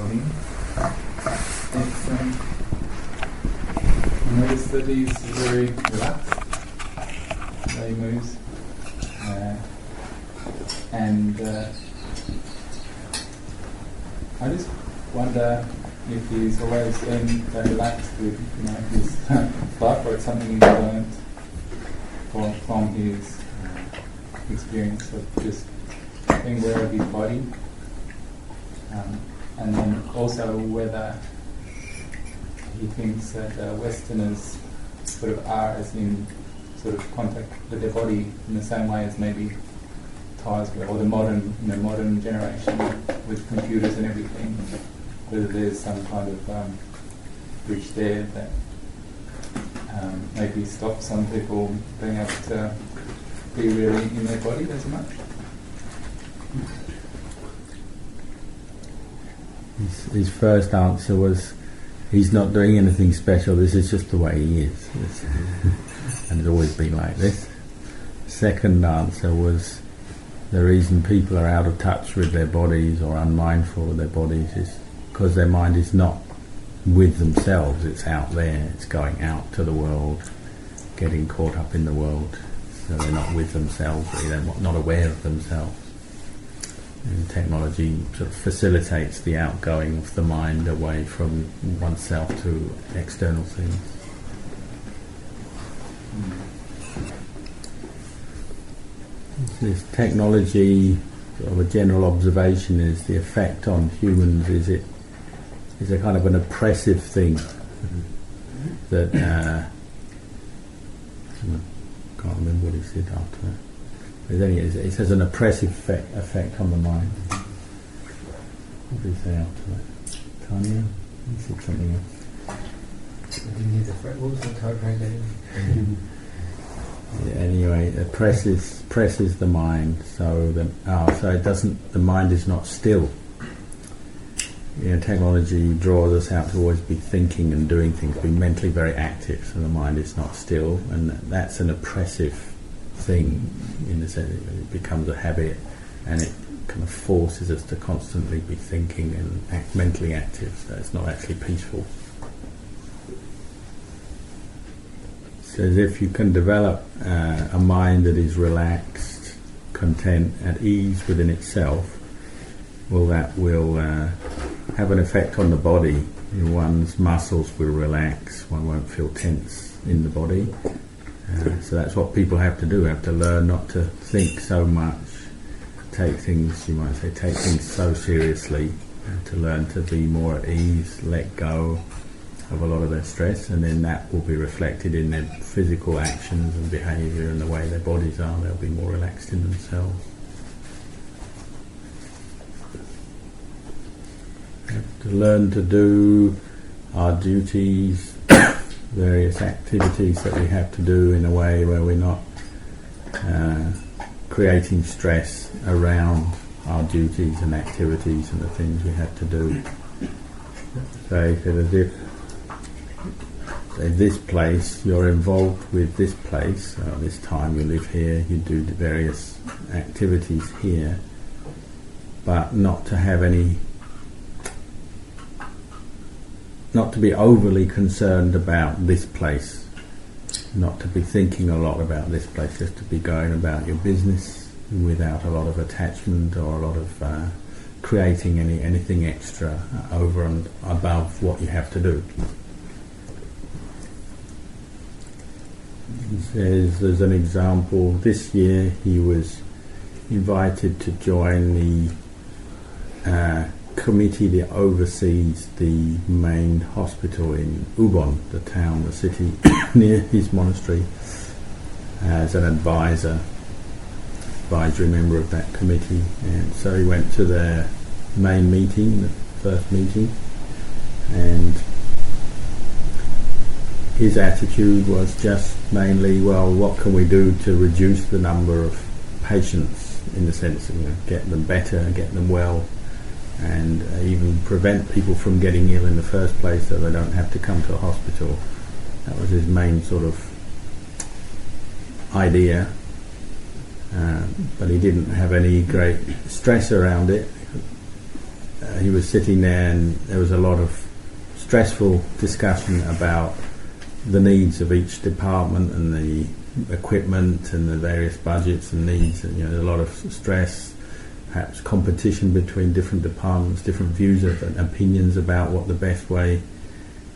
breathing. Excellent. Notice that he's very relaxed, the way he moves. And I just wonder if he's always been that relaxed with his life, or it's something he's learned from his experience of just being aware of his body. And then also whether he thinks that Westerners sort of are as in sort of contact with their body in the same way as maybe Thais were, or the modern generation with computers and everything, whether there's some kind of bridge there that maybe stops some people being able to be really in their body as much. His first answer was, he's not doing anything special, this is just the way he is. And it's always been like this. Second answer was, the reason people are out of touch with their bodies or unmindful of their bodies is because their mind is not with themselves, it's out there, it's going out to the world, getting caught up in the world. So they're not with themselves, really, they're not aware of themselves. And technology sort of facilitates the outgoing of the mind away from oneself to external things. This technology, sort of a general observation, is the effect on humans is a kind of an oppressive thing that I can't remember what he said after that. But then it has an oppressive effect on the mind. What did he say after that? Tanya? He said something else. What was the third right there? Yeah, anyway, it presses the mind, so it doesn't. The mind is not still. Technology draws us out to always be thinking and doing things, be mentally very active, so the mind is not still, and that's an oppressive thing in the sense that it becomes a habit, and it kind of forces us to constantly be thinking and act mentally active. So it's not actually peaceful. So as if you can develop a mind that is relaxed, content, at ease within itself, well, that will have an effect on the body. One's muscles will relax, one won't feel tense in the body. So that's what people have to do, have to learn not to think so much, take things so seriously, to learn to be more at ease, let go of a lot of their stress, and then that will be reflected in their physical actions and behaviour and the way their bodies are. They'll be more relaxed in themselves. To learn to do our duties, various activities that we have to do in a way where we're not creating stress around our duties and activities and the things we have to do. So if this place, you're involved with this place, this time you live here, you do the various activities here, but not to be overly concerned about this place, not to be thinking a lot about this place, just to be going about your business without a lot of attachment or a lot of creating anything extra over and above what you have to do. He says, there's an example, this year he was invited to join the committee that oversees the main hospital in Ubon, the city near his monastery, as an advisory member of that committee. And so he went to their main meeting, the first meeting, and his attitude was just mainly, well, what can we do to reduce the number of patients, in the sense of get them better, get them well, and even prevent people from getting ill in the first place so they don't have to come to a hospital. That was his main sort of idea, but he didn't have any great stress around it. he was sitting there, and there was a lot of stressful discussion about the needs of each department and the equipment and the various budgets and needs, and a lot of stress, perhaps competition between different departments, different views and opinions about what the best way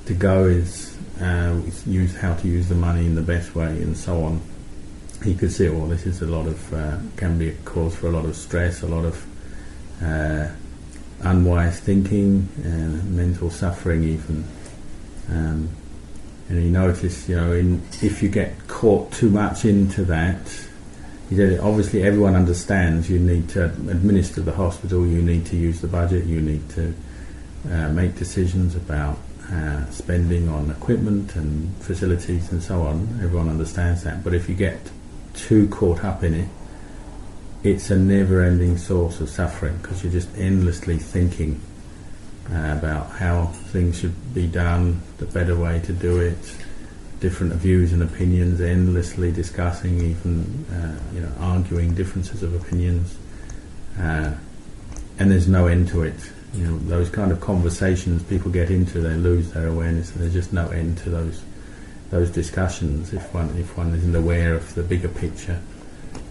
to go is, how to use the money in the best way, and so on. He could see, well, this is a lot of can be a cause for a lot of stress, a lot of unwise thinking, mental suffering even. And he noticed, if you get caught too much into that, he said, obviously everyone understands you need to administer the hospital, you need to use the budget, you need to make decisions about spending on equipment and facilities and so on. Everyone understands that. But if you get too caught up in it, it's a never-ending source of suffering, because you're just endlessly thinking about how things should be done, the better way to do it, different views and opinions, endlessly discussing, even arguing differences of opinions, and there's no end to it. Those kind of conversations people get into, they lose their awareness, and there's just no end to those discussions if one isn't aware of the bigger picture.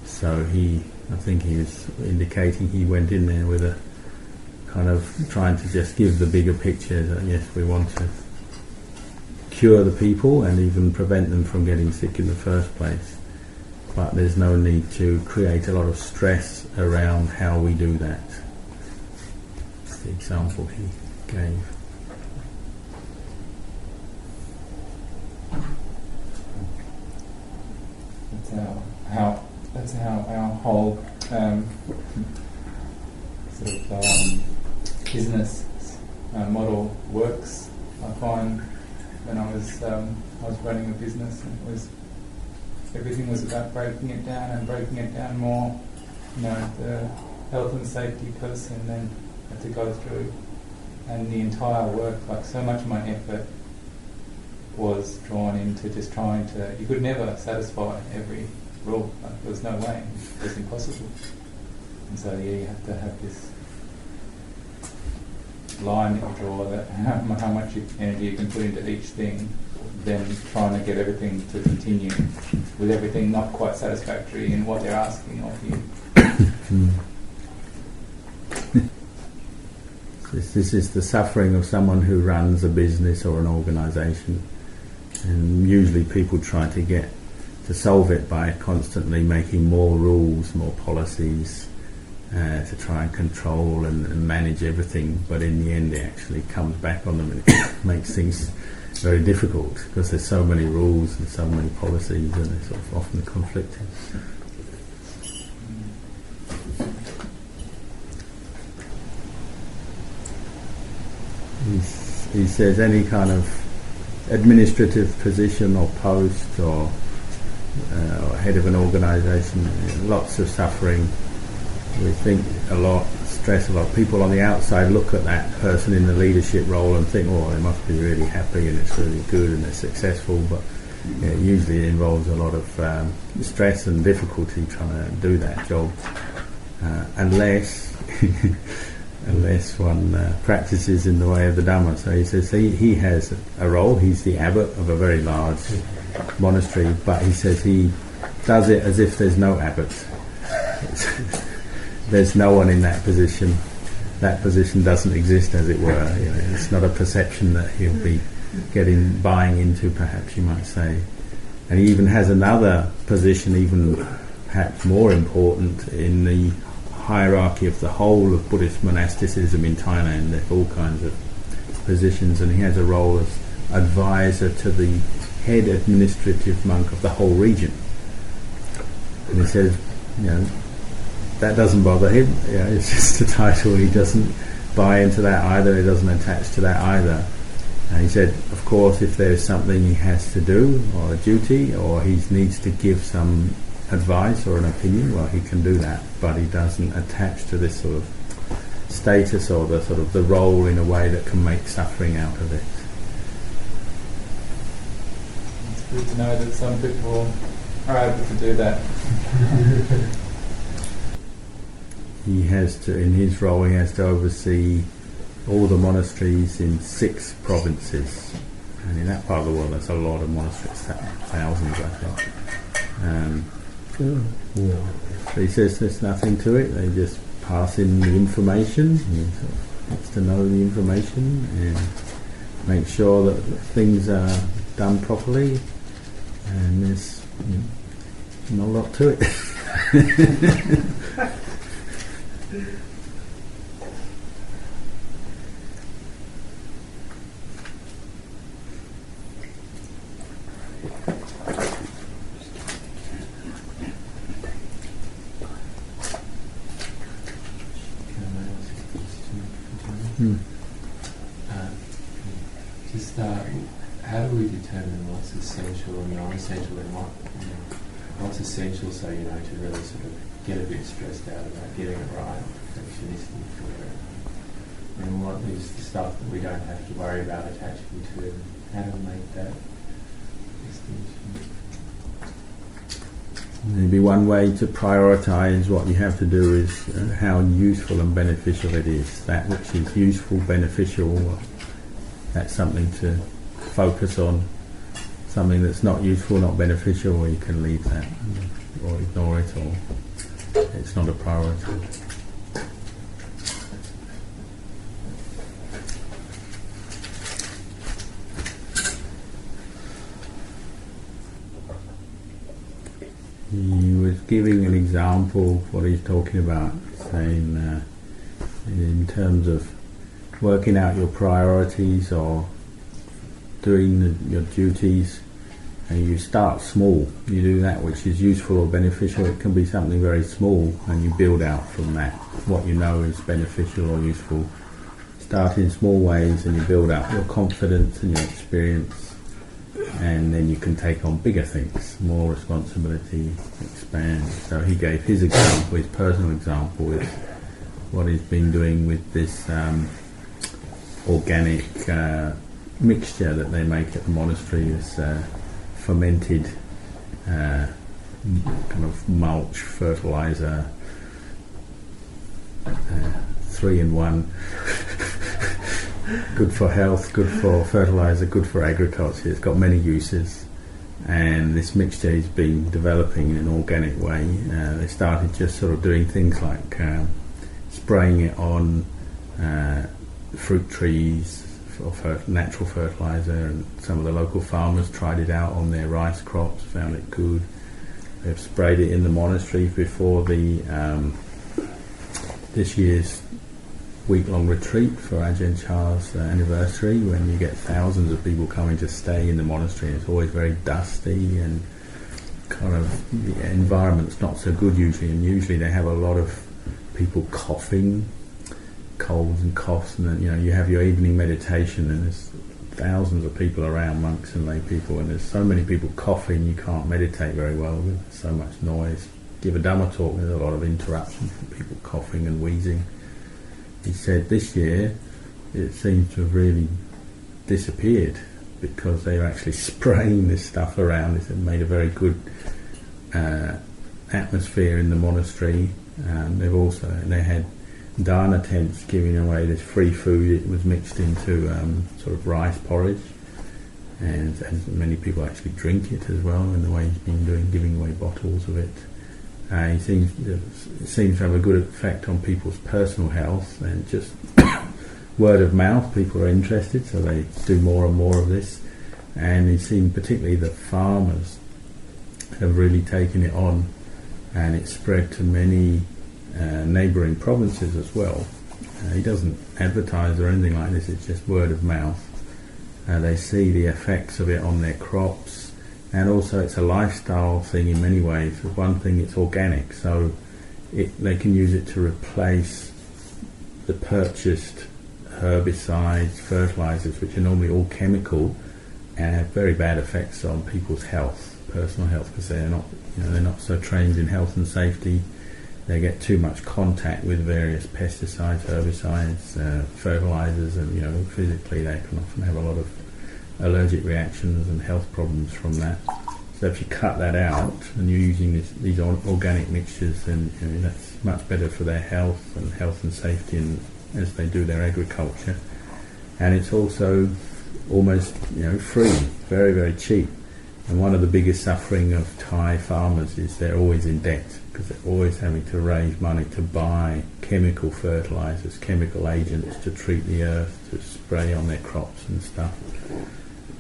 So I think he was indicating he went in there with a kind of trying to just give the bigger picture that yes, we want to cure the people and even prevent them from getting sick in the first place. But there's no need to create a lot of stress around how we do that. That's the example he gave. That's how our whole business model works. I find when I was running a business, everything was about breaking it down more. The health and safety person then had to go through, and the entire work, like so much of my effort was drawn into just trying to. You could never satisfy every rule. Like, there was no way. It was impossible. And so you have to have this line that you draw, that how much energy you can put into each thing, then trying to get everything to continue with everything not quite satisfactory in what they're asking of you. This is the suffering of someone who runs a business or an organisation, and usually people try to solve it by constantly making more rules, more policies, to try and control and manage everything, but in the end it actually comes back on them and it makes things very difficult, because there's so many rules and so many policies, and they're sort of often conflicting. He says any kind of administrative position or post or head of an organisation, lots of suffering. We think a lot, stress a lot. People on the outside look at that person in the leadership role and think, oh, they must be really happy and it's really good and they're successful, but usually it involves a lot of stress and difficulty trying to do that job, unless one practices in the way of the Dhamma. So he says he has a role, he's the abbot of a very large monastery, but he says he does it as if there's no abbot. There's no one in that position. That position doesn't exist, as it were. It's not a perception that he'll be buying into, perhaps you might say. And he even has another position, even perhaps more important, in the hierarchy of the whole of Buddhist monasticism in Thailand. There's all kinds of positions, and he has a role as advisor to the head administrative monk of the whole region. And he says, that doesn't bother him. It's just a title. He doesn't buy into that either. He doesn't attach to that either. And he said, of course, if there's something he has to do, or a duty, or he needs to give some advice or an opinion, well, he can do that. But he doesn't attach to this sort of status or the sort of the role in a way that can make suffering out of it. It's good to know that some people are able to do that. He has to, in his role, he has to oversee all the monasteries in 6 provinces. And in that part of the world, there's a lot of monasteries, thousands, I think. So he says there's nothing to it. They just pass in the information. He gets to know the information and make sure that things are done properly. And there's not a lot to it. How do we determine what's essential and non-essential, and what's essential, so to really sort of get a bit stressed out about getting it right, perfectionistic, and what is the stuff that we don't have to worry about attaching to? How do we make that distinction? Maybe one way to prioritise what you have to do is how useful and beneficial it is. That which is useful, beneficial, that's something to focus on. Something that's not useful, not beneficial, or you can leave that or ignore it, or it's not a priority. He was giving an example of what he's talking about, saying in terms of working out your priorities or doing your duties, and you start small. You do that which is useful or beneficial. It can be something very small, and you build out from that what you know is beneficial or useful. Start in small ways, and you build up your confidence and your experience, and then you can take on bigger things, more responsibility, expand. So he gave his example, his personal example, with what he's been doing with this organic mixture that they make at the monastery, this fermented kind of mulch, fertilizer, 3-in-1, good for health, good for fertilizer, good for agriculture. It's got many uses, and this mixture is being developing in an organic way. They started just sort of doing things like spraying it on fruit trees for natural fertilizer, and some of the local farmers tried it out on their rice crops, found it good. They've sprayed it in the monastery before the this year's week-long retreat for Ajahn Chah's anniversary, when you get thousands of people coming to stay in the monastery. It's always very dusty, and kind of the environment's not so good usually, and usually they have a lot of people coughing, colds and coughs, and then you have your evening meditation, and there's thousands of people around, monks and lay people, and there's so many people coughing you can't meditate very well with so much noise. Give a Dhamma talk, there's a lot of interruption from people coughing and wheezing. He said this year it seems to have really disappeared because they were actually spraying this stuff around. It made a very good atmosphere in the monastery. They had dana tents giving away this free food. It was mixed into sort of rice porridge, and many people actually drink it as well, in the way he's been giving away bottles of it. It seems to have a good effect on people's personal health, and just word of mouth, people are interested, so they do more and more of this. And it seemed particularly that farmers have really taken it on, and it's spread to many neighbouring provinces as well. He doesn't advertise or anything like this, it's just word of mouth. They see the effects of it on their crops, and also it's a lifestyle thing in many ways. For one thing, it's organic, so they can use it to replace the purchased herbicides, fertilisers, which are normally all chemical and have very bad effects on people's health, personal health, because they're not so trained in health and safety. They get too much contact with various pesticides, herbicides, fertilisers, and physically they can often have a lot of allergic reactions and health problems from that. So if you cut that out and you're using these organic mixtures, then that's much better for their health and safety, and as they do their agriculture, and it's also almost free, very, very cheap. And one of the biggest suffering of Thai farmers is they're always in debt, because they're always having to raise money to buy chemical fertilizers, chemical agents to treat the earth, to spray on their crops and stuff.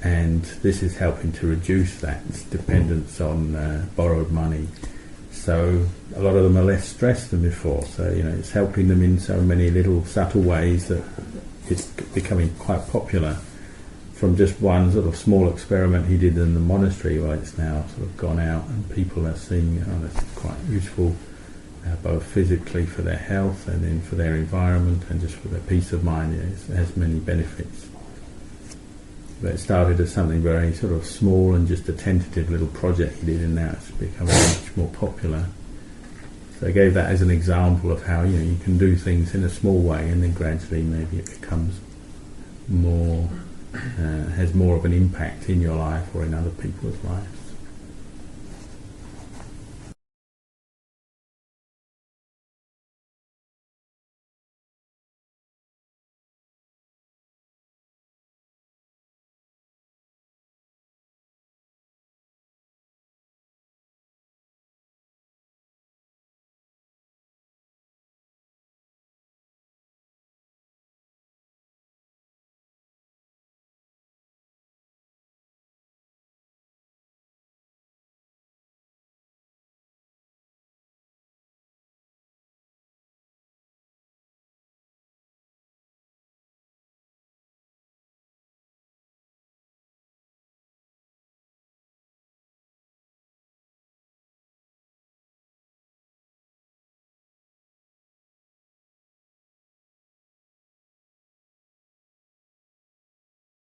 And this is helping to reduce that dependence on borrowed money. So a lot of them are less stressed than before. So it's helping them in so many little subtle ways that it's becoming quite popular. From just one sort of small experiment he did in the monastery, well, it's now sort of gone out and people are seeing it's quite useful, both physically for their health and then for their environment and just for their peace of mind. It has many benefits. But it started as something very sort of small and just a tentative little project he did, and now it's becoming much more popular. So I gave that as an example of how you can do things in a small way, and then gradually maybe it becomes more, has more of an impact in your life or in other people's lives.